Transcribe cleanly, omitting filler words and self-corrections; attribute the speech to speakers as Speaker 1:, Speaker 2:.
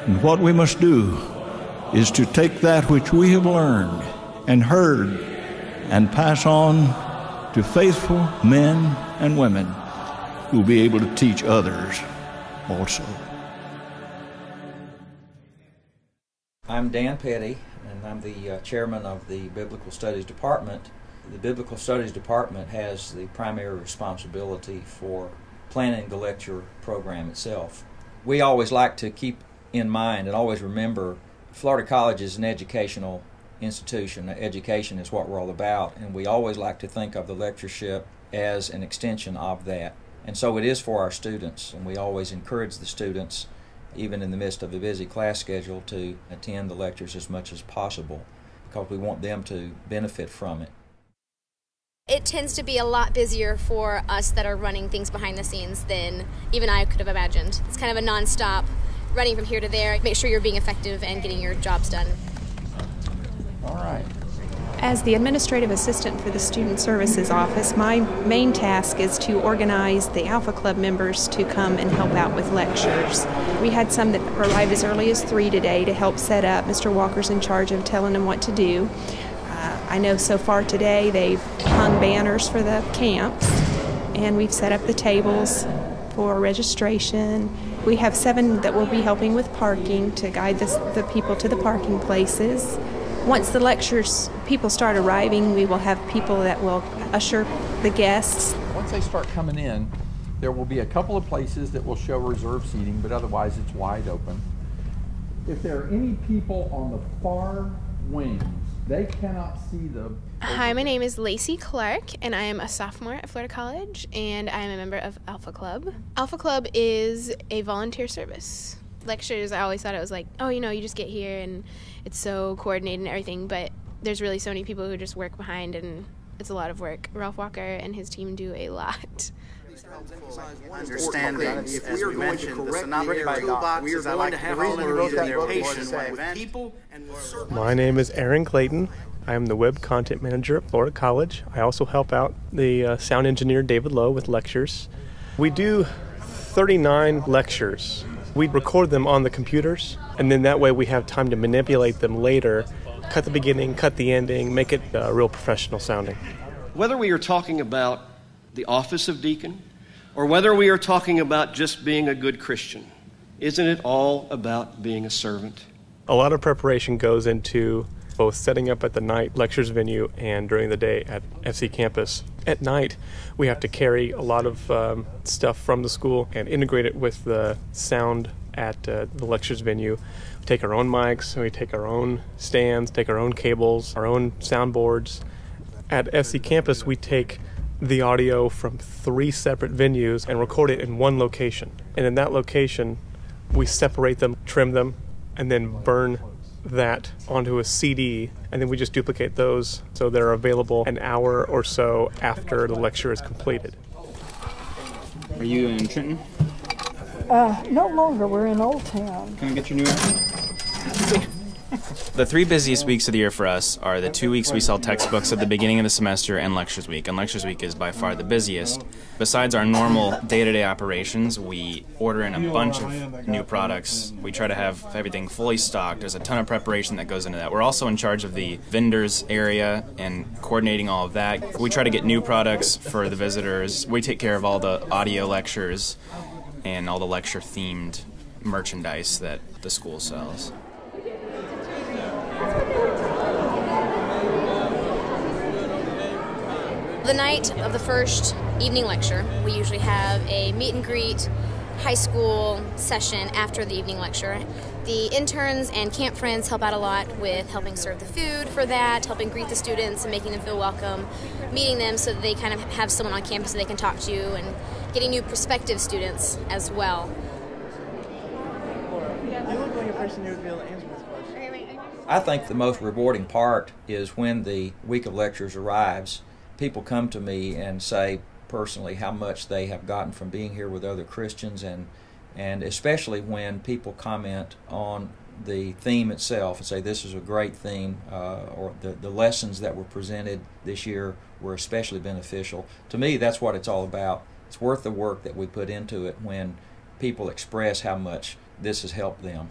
Speaker 1: And what we must do is to take that which we have learned and heard and pass on to faithful men and women who will be able to teach others also.
Speaker 2: I'm Dan Petty, and I'm the chairman of the Biblical Studies Department. The Biblical Studies Department has the primary responsibility for planning the lecture program itself. We always like to keep in mind and always remember Florida College is an educational institution. Education is what we're all about, and we always like to think of the lectureship as an extension of that. And so it is for our students, and we always encourage the students, even in the midst of a busy class schedule, to attend the lectures as much as possible because we want them to benefit from it.
Speaker 3: It tends to be a lot busier for us that are running things behind the scenes than even I could have imagined. It's kind of a non-stop running from here to there. Make sure you're being effective and getting your jobs done.
Speaker 2: All right.
Speaker 4: As the administrative assistant for the Student Services Office, my main task is to organize the Alpha Club members to come and help out with lectures. We had some that arrived as early as 3 today to help set up. Mr. Walker's in charge of telling them what to do. I know so far today they've hung banners for the camps, and we've set up the tables for registration. We have 7 that will be helping with parking to guide the people to the parking places. Once the lectures, people start arriving, we will have people that will usher the guests.
Speaker 5: Once they start coming in, there will be a couple of places that will show reserved seating, but otherwise it's wide open. If there are any people on the far wings, they cannot see the...
Speaker 6: Hi, my name is Lacey Clark, and I am a sophomore at Florida College, and I am a member of Alpha Club. Alpha Club is a volunteer service. Lectures, I always thought it was like, oh, you just get here and it's so coordinated and everything, but there's really so many people who just work behind, and it's a lot of work. Ralph Walker and his team do a lot.
Speaker 7: Understanding, as we mentioned, the synoptic toolbox, I like to have all interviews in their patients with people and with...
Speaker 8: My name is Aaron Clayton. I am the Web Content Manager at Florida College. I also help out the sound engineer David Lowe with lectures. We do 39 lectures. We record them on the computers, and then that way we have time to manipulate them later, cut the beginning, cut the ending, make it real professional sounding.
Speaker 9: Whether we are talking about the office of deacon, or whether we are talking about just being a good Christian, isn't it all about being a servant?
Speaker 8: A lot of preparation goes into both setting up at the night lectures venue and during the day at FC campus. At night, we have to carry a lot of stuff from the school and integrate it with the sound at the lectures venue. We take our own mics, we take our own stands, take our own cables, our own soundboards. At FC campus, we take the audio from 3 separate venues and record it in one location. And in that location, we separate them, trim them, and then burn that onto a CD, and then we just duplicate those so they're available an hour or so after the lecture is completed.
Speaker 10: Are you in Trenton?
Speaker 11: No longer. We're in Old Town.
Speaker 10: Can I get your new address? The 3 busiest weeks of the year for us are the 2 weeks we sell textbooks at the beginning of the semester and Lectures Week. And Lectures Week is by far the busiest. Besides our normal day-to-day operations, we order in a bunch of new products. We try to have everything fully stocked. There's a ton of preparation that goes into that. We're also in charge of the vendors area and coordinating all of that. We try to get new products for the visitors. We take care of all the audio lectures and all the lecture-themed merchandise that the school sells.
Speaker 3: The night of the first evening lecture, we usually have a meet and greet high school session after the evening lecture. The interns and camp friends help out a lot with helping serve the food for that, helping greet the students and making them feel welcome, meeting them so that they kind of have someone on campus that they can talk to, and getting new prospective students as well.
Speaker 12: You look like a person who would be able to answer this question.
Speaker 2: I think the most rewarding part is when the week of lectures arrives. People come to me and say personally how much they have gotten from being here with other Christians, and especially when people comment on the theme itself and say this is a great theme, or the lessons that were presented this year were especially beneficial. To me, that's what it's all about. It's worth the work that we put into it when people express how much this has helped them.